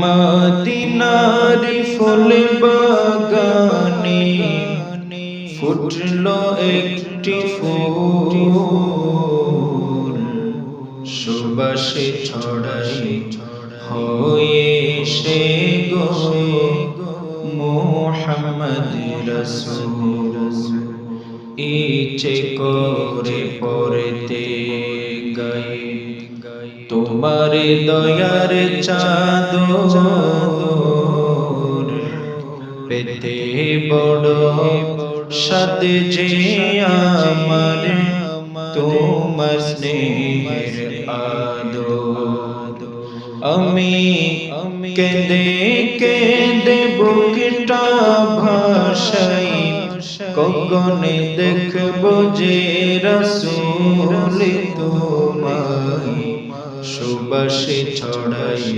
মদিনার ফুল বাগানে ফুটলো একটি ফুল, সুবাসে ছড়াই হয়ে সে গো মুহাম্মদ রাসূল। ইচ্ছে করে পড়তে গাই তোমার দয়ার চাদর, পেতে বড় সাদ যে আমার তোমার স্নেহের আদর। আমি কেঁদে কেঁদে বুকটা ভাসাই, কখনে দেখব যে রাসূল তোমায়, সুবাসে ছড়াই